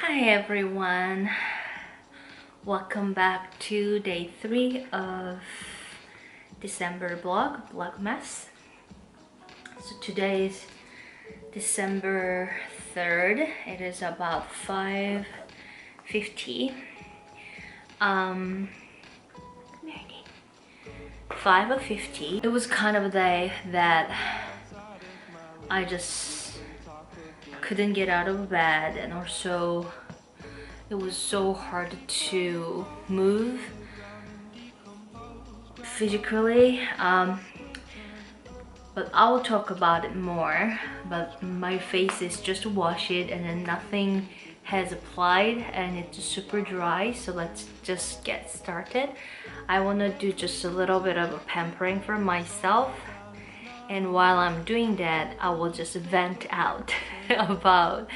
Hi everyone, welcome back to day 3 of December Vlogmas. So today is December 3rd. It is about 5:50. 5:50. It was kind of a day that I just couldn't get out of bed, and also it was so hard to move physically, but I will talk about it more. But my face is just wash it and then nothing has applied and it's super dry, so let's just get started. I want to do just a little bit of a pampering for myself, and while I'm doing that I will just vent out about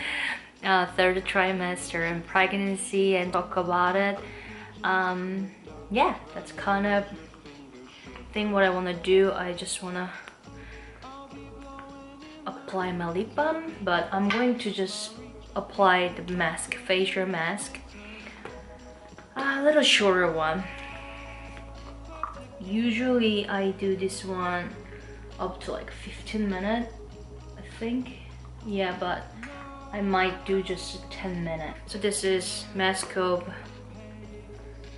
third trimester and pregnancy and talk about it. Yeah, that's kind of thing what I want to do. I just want to apply my lip balm, but I'm going to just apply the mask, facial mask, a little shorter one. Usually I do this one up to like 15 minutes, I think. Yeah, but I might do just 10 minutes. So this is Mascope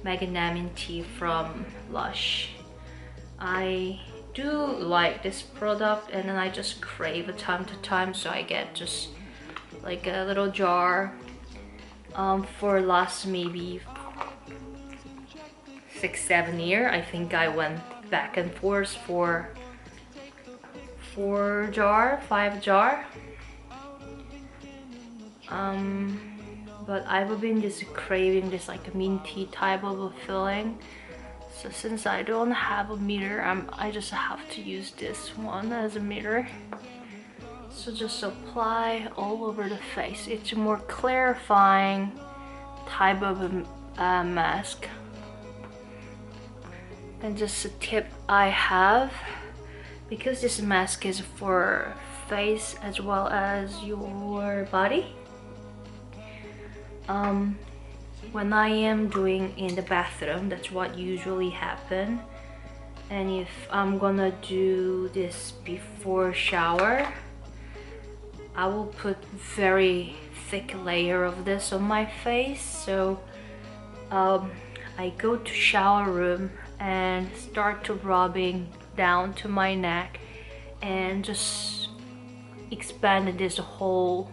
Magnamine Tea from Lush. I do like this product, and then I just crave it time to time, so I get just like a little jar for last maybe 6-7 years. I think I went back and forth for 5 jar. But I've been just craving this like a minty type of a feeling. So since I don't have a mirror, I just have to use this one as a mirror. So just apply all over the face. It's a more clarifying type of a mask. And just a tip I have, because this mask is for face as well as your body. When I am doing in the bathroom, that's what usually happen. And if I'm gonna do this before shower, I will put very thick layer of this on my face. So I go to shower room and start to rubbing down to my neck and just expand this whole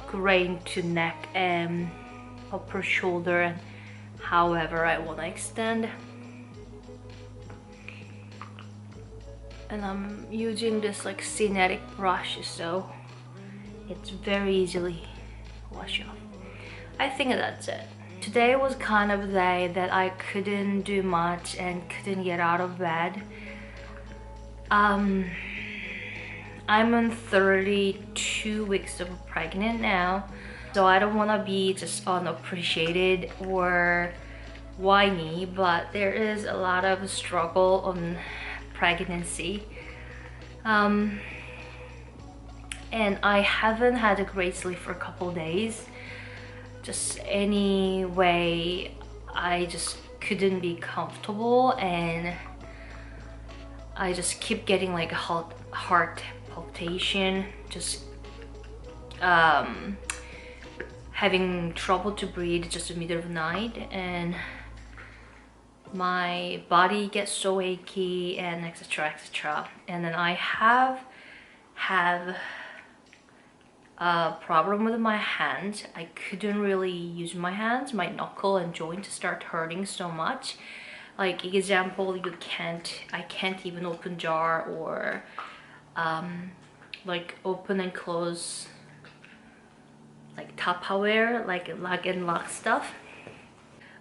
grain to neck and upper shoulder and however I want to extend. And I'm using this like synthetic brush, so it's very easily wash off. I think that's it. Today was kind of a day that I couldn't do much and couldn't get out of bed. I'm on 32 weeks of pregnant now, so I don't want to be just unappreciated or whiny, but there is a lot of struggle on pregnancy. And I haven't had a great sleep for a couple days. Just anyway, I just couldn't be comfortable, and I just keep getting like a heart palpitation, just having trouble to breathe just in the middle of the night, and my body gets so achy and etc etc. And then I have a problem with my hands. I couldn't really use my hands. My knuckle and joint start hurting so much. Like example, I can't even open jar or like open and close like Tupperware, like lock and lock stuff.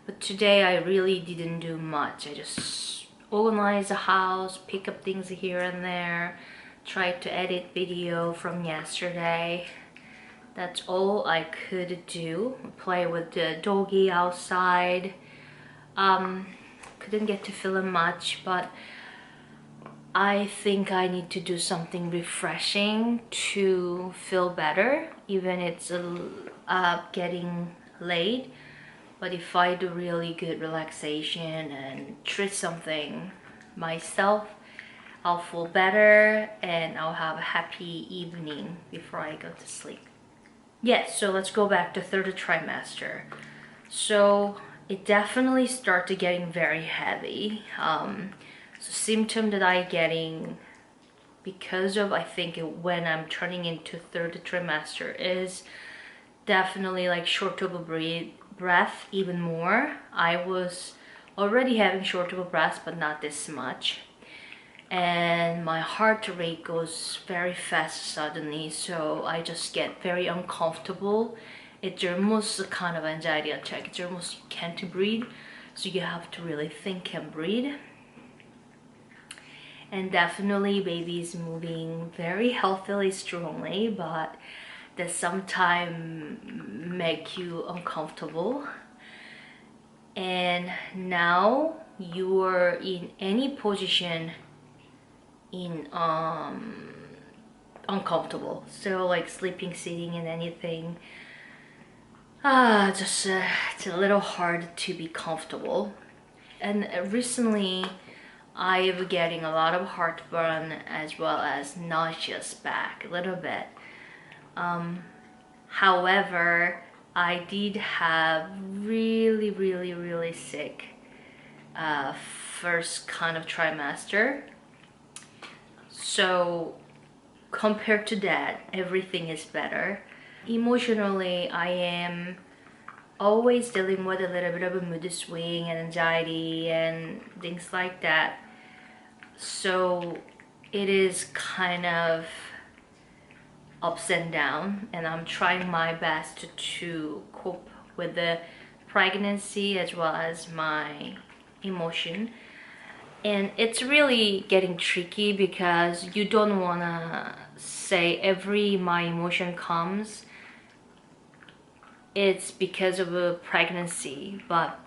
But today I really didn't do much. I just organized the house, pick up things here and there, tried to edit video from yesterday. That's all I could do. Play with the doggy outside. Couldn't get to film much, but I think I need to do something refreshing to feel better, even it's getting late. But if I do really good relaxation and treat something myself, I'll feel better and I'll have a happy evening before I go to sleep. Yes, so let's go back to third trimester. So it definitely started getting very heavy. So symptom that I getting because of, I think when I'm turning into third trimester, is definitely like short of a breath even more. I was already having short of a breath, but not this much. And my heart rate goes very fast suddenly, so I just get very uncomfortable. It's almost a kind of anxiety attack. It's almost you can't breathe, so you have to really think and breathe. And definitely baby is moving very healthily, strongly, but that sometimes make you uncomfortable. And now you're in any position in uncomfortable, so like sleeping, sitting, and anything, just it's a little hard to be comfortable. And recently I'm getting a lot of heartburn as well as nauseous back a little bit. However, I did have really sick first kind of trimester. So compared to that, everything is better. Emotionally, I am always dealing with a little bit of a mood swing and anxiety and things like that. So it is kind of ups and down, and I'm trying my best to cope with the pregnancy as well as my emotion. And it's really getting tricky because you don't want to say every my emotion comes it's because of a pregnancy, but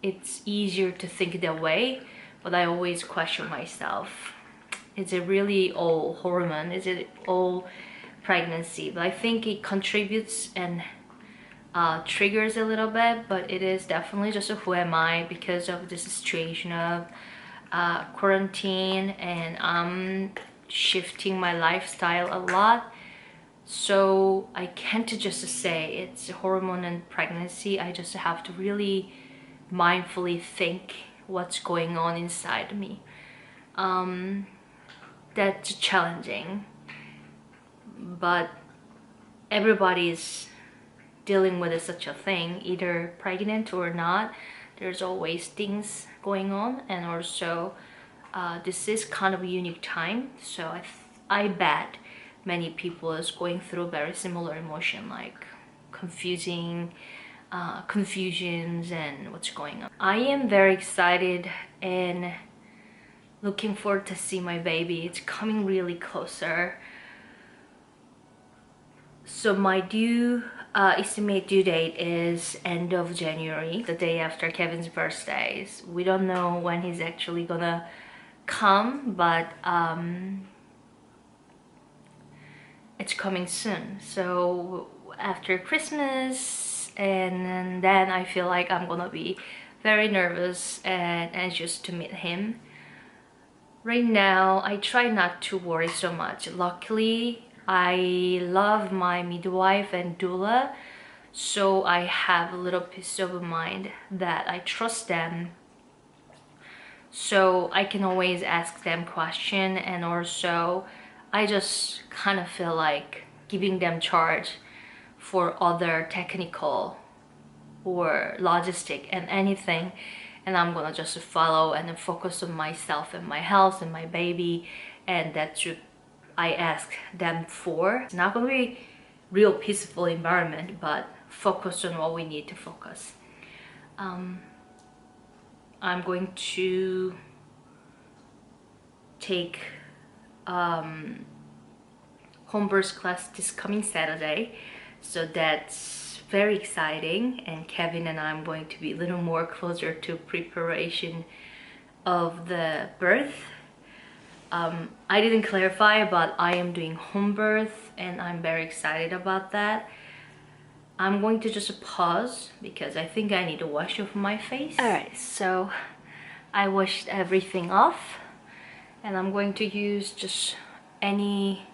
it's easier to think that way. But I always question myself, is it really all hormone? Is it all pregnancy? But I think it contributes and triggers a little bit, but it is definitely just a who am I because of this situation of quarantine, and I'm shifting my lifestyle a lot. So I can't just say it's hormone and pregnancy. I just have to really mindfully think what's going on inside me. That's challenging, but everybody's dealing with such a thing, either pregnant or not. There's always things going on, and also this is kind of a unique time, so I bet many people is going through very similar emotion, like confusions and what's going on. I am very excited and looking forward to see my baby. It's coming really closer. So my estimate due date is end of January, the day after Kevin's birthday. We don't know when he's actually gonna come, but it's coming soon. So after Christmas, and then I feel like I'm gonna be very nervous and anxious to meet him. Right now, I try not to worry so much. Luckily, I love my midwife and doula, so I have a little peace of mind that I trust them. So I can always ask them questions, and also I just kind of feel like giving them charge for other technical or logistic and anything, and I'm gonna just follow and then focus on myself and my health and my baby, and that's what I ask them for. It's not gonna be real peaceful environment, but focus on what we need to focus. I'm going to take home birth class this coming Saturday, so that's very exciting, and Kevin and I'm going to be a little more closer to preparation of the birth. I didn't clarify, but I am doing home birth and I'm very excited about that. I'm going to just pause because I think I need to wash off my face. Alright, so I washed everything off and I'm going to use just any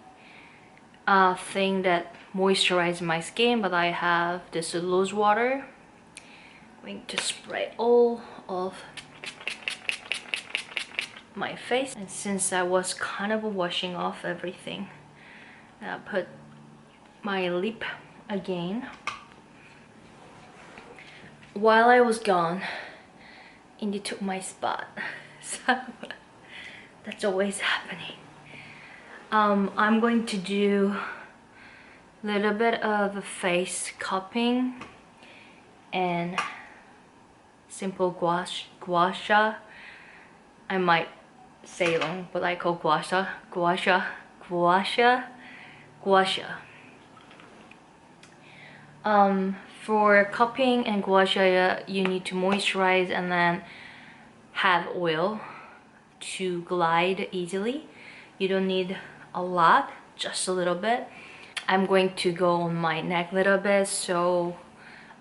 thing that moisturizes my skin, but I have this loose water. I'm going to spray all of my face, and since I was kind of washing off everything, I put my lip again. While I was gone, Indy took my spot, so that's always happening. I'm going to do a little bit of a face cupping and simple gua sha. I might say wrong, but I call gua sha, gua sha, gua sha, gua sha. For cupping and gua sha, you need to moisturize and then have oil to glide easily. You don't need a lot, just a little bit. I'm going to go on my neck a little bit, so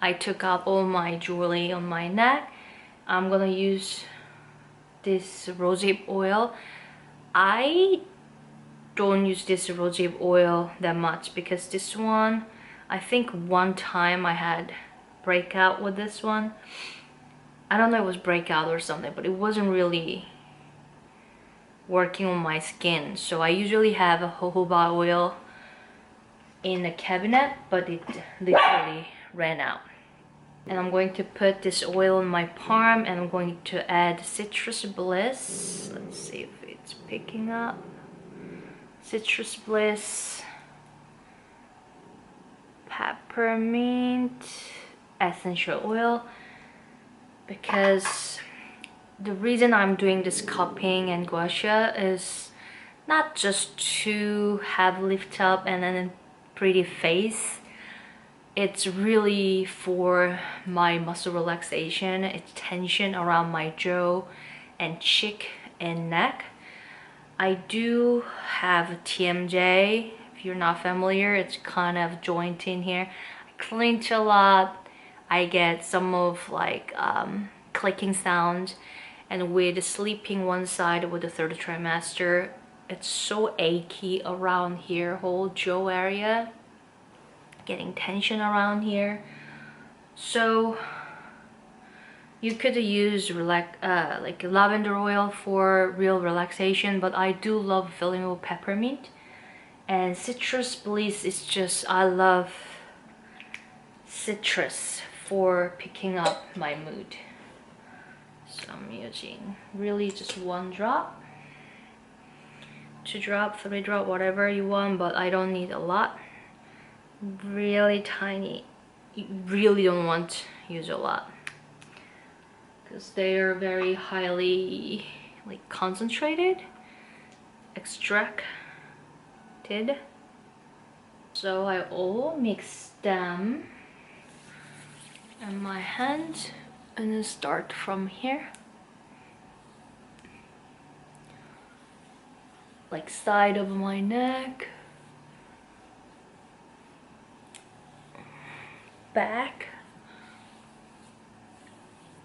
I took out all my jewelry on my neck. I'm gonna use this rosehip oil. I don't use this rosehip oil that much because this one, I think one time I had breakout with this one. I don't know if it was breakout or something, but it wasn't really working on my skin. So I usually have a jojoba oil in the cabinet, but it literally ran out. And I'm going to put this oil on my palm and I'm going to add Citrus Bliss. Let's see if it's picking up. Citrus Bliss, peppermint, essential oil, because the reason I'm doing this cupping and gua sha is not just to have lift up and then a pretty face. It's really for my muscle relaxation. It's tension around my jaw and cheek and neck. I do have TMJ. If you're not familiar, it's kind of joint in here. I clench a lot. I get some of like clicking sounds, and with sleeping one side with the third trimester, it's so achy around here, whole jaw area, getting tension around here. So you could use like lavender oil for real relaxation, but I do love filling with peppermint. And Citrus Bliss is just, I love citrus for picking up my mood. So I'm using really just 1 drop, 2 drop, 3 drop, whatever you want, but I don't need a lot. Really tiny. You really don't want to use a lot because they are very highly like concentrated, extracted. So I all mix them in my hand and then start from here, like side of my neck, back,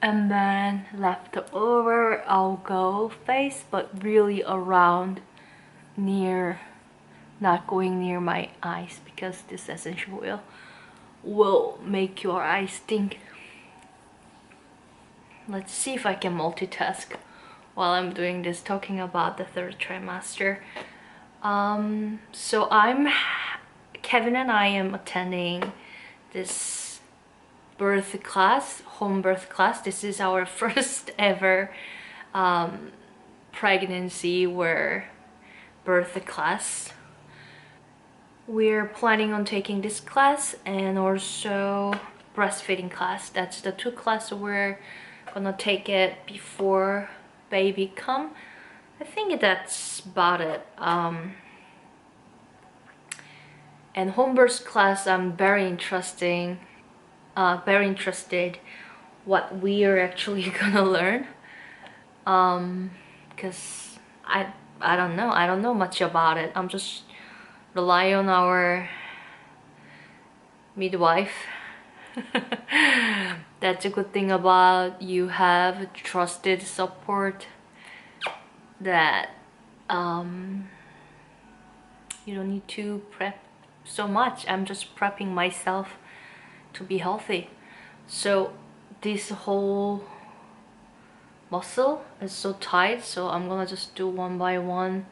and then left over I'll go face, but really around, near, not going near my eyes, because this essential oil will make your eyes stink. Let's see if I can multitask while I'm doing this, talking about the third trimester. So Kevin and I am attending this birth class, home birth class. This is our first ever pregnancy where birth class. We're planning on taking this class and also breastfeeding class. That's the 2 classes we're gonna take it before baby come. I think that's about it. And home birth class, I'm very interested what we are actually gonna learn, because I don't know much about it. I'm just rely on our midwife. That's a good thing about you have trusted support, that you don't need to prep so much. I'm just prepping myself to be healthy. So this whole muscle is so tight, so I'm gonna just do one by one.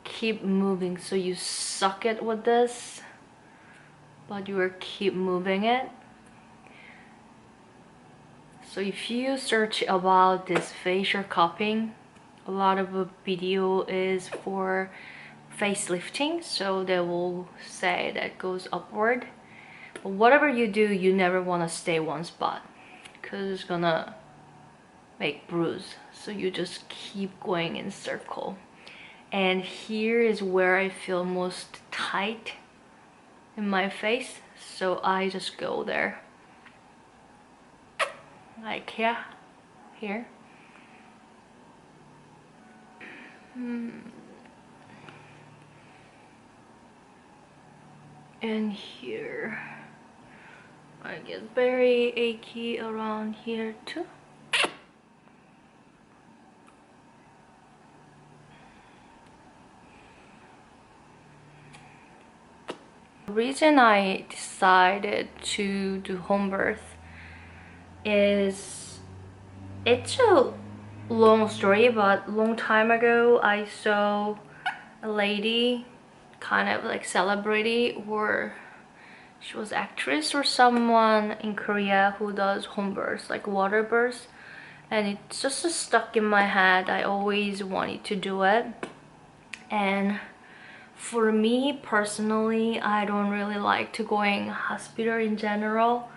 Keep moving, so you suck it with this, but you are keep moving it. So if you search about this facial cupping, a lot of the video is for facelifting, so they will say that goes upward. But whatever you do, you never want to stay one spot because it's gonna make bruise. So you just keep going in circle. And here is where I feel most tight in my face, so I just go there. Like, yeah, here. And here. I get very achy around here too. The reason I decided to do home birth is, it's a long story, but long time ago I saw a lady, kind of like celebrity, or she was actress or someone in Korea who does home births, like water births, and it's just stuck in my head. I always wanted to do it. And for me personally, I don't really like to go in hospital in general.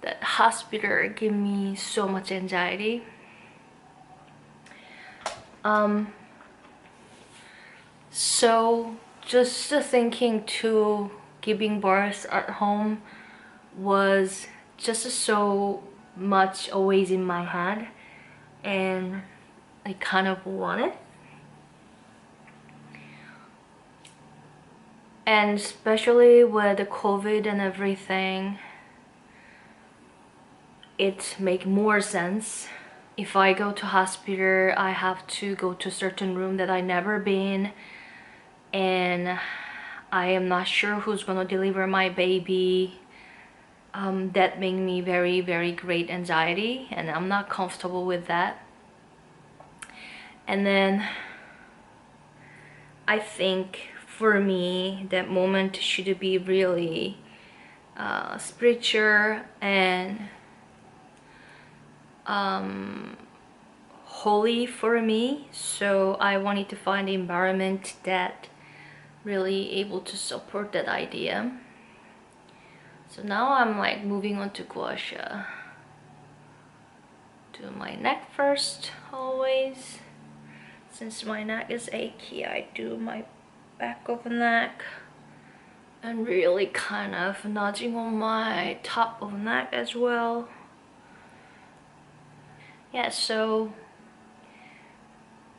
That hospital give me so much anxiety. So just thinking to giving birth at home was just so much always in my head, and I kind of want it. And especially with the COVID and everything, it make more sense. If I go to hospital, I have to go to a certain room that I never been, and I am not sure who's gonna deliver my baby. That made me very, very great anxiety, and I'm not comfortable with that. And then I think for me that moment should be really spiritual and holy for me. So I wanted to find an environment that really able to support that idea. So now I'm like moving on to gua sha. Do my neck first, always. Since my neck is achy, I do my back of the neck and really kind of nudging on my top of the neck as well. Yeah, so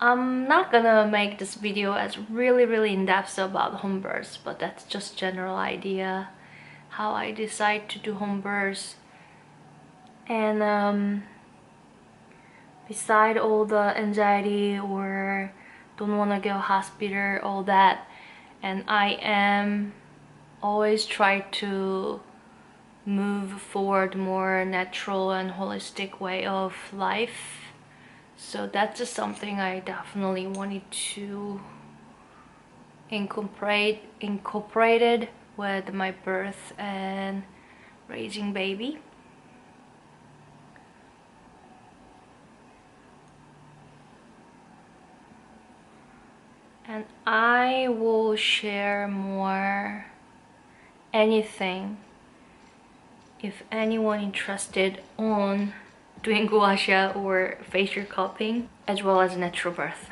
I'm not gonna make this video as really in-depth about home births, but that's just general idea how I decide to do home births. And beside all the anxiety or don't want to go hospital, all that, and I am always try to move forward more natural and holistic way of life. So that's just something I definitely wanted to incorporated with my birth and raising baby. And I will share more anything if anyone interested on doing gua sha or facial cupping, as well as natural birth.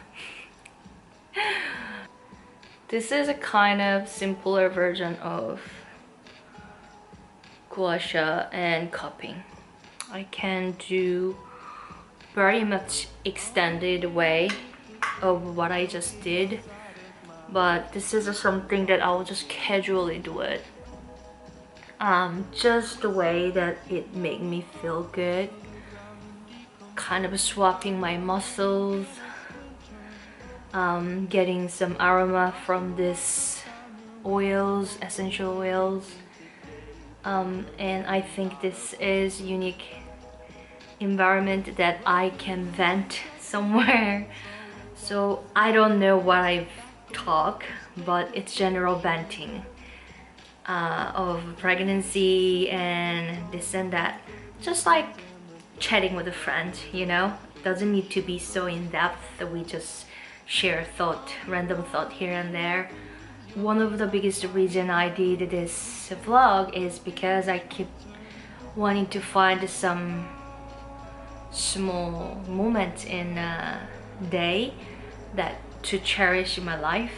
This is a kind of simpler version of gua sha and cupping. I can do very much extended way of what I just did, but this is something that I'll just casually do it. Just the way that it made me feel good. Kind of swapping my muscles, getting some aroma from this oils, essential oils, and I think this is unique environment that I can vent somewhere. So I don't know what I've talked, but it's general venting of pregnancy and this and that, just like chatting with a friend, you know. Doesn't need to be so in-depth that we just share random thought here and there. One of the biggest reason I did this vlog is because I keep wanting to find some small moments in a day that to cherish in my life,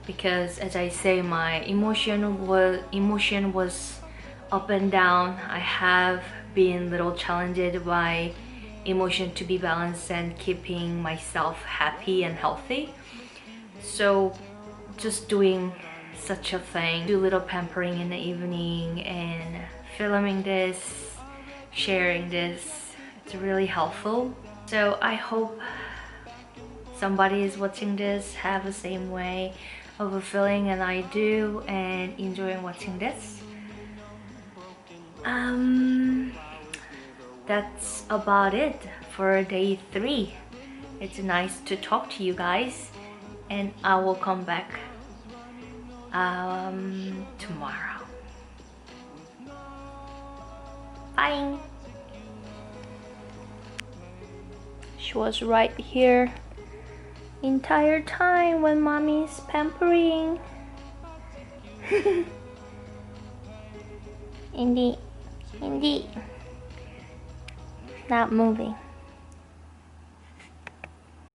because as I say, my emotion was up and down. I have been little challenged by emotion to be balanced and keeping myself happy and healthy. So just doing such a thing, do little pampering in the evening and filming this, sharing this, it's really helpful. So I hope somebody is watching this have the same way of a feeling and I do, and enjoying watching this. That's about it for day 3. It's nice to talk to you guys, and I will come back tomorrow. Bye. She was right here entire time when mommy's pampering. Indy, not moving.